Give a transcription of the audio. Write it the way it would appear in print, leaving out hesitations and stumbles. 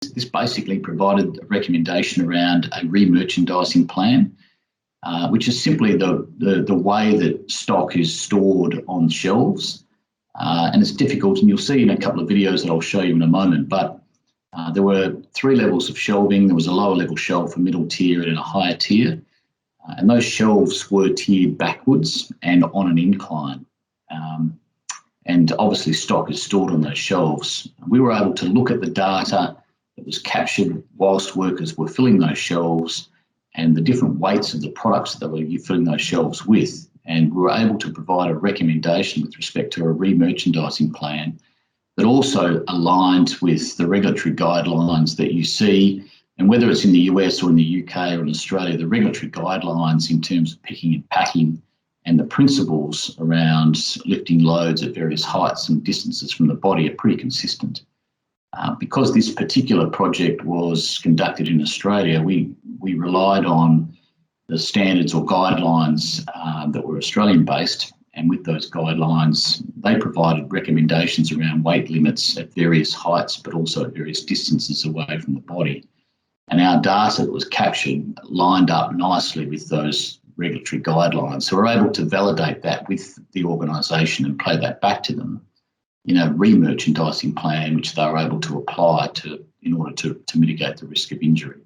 This basically provided a recommendation around a re-merchandising plan, which is simply the way that stock is stored on shelves. And it's difficult, and you'll see in a couple of videos that I'll show you in a moment, but there were 3 levels of shelving. There was a lower level shelf, a middle tier and a higher tier. And those shelves were tiered backwards and on an incline. And obviously stock is stored on those shelves. We were able to look at the data that was captured whilst workers were filling those shelves and the different weights of the products that were filling those shelves with. And we were able to provide a recommendation with respect to a re-merchandising plan that also aligned with the regulatory guidelines that you see. And whether it's in the US or in the UK or in Australia, the regulatory guidelines in terms of picking and packing and the principles around lifting loads at various heights and distances from the body are pretty consistent. Because this particular project was conducted in Australia, we relied on the standards or guidelines that were Australian-based, and with those guidelines, they provided recommendations around weight limits at various heights, but also at various distances away from the body. And our data that was captured lined up nicely with those regulatory guidelines. So we're able to validate that with the organisation and play that back to them in a re-merchandising plan, which they were able to apply in order to mitigate the risk of injury.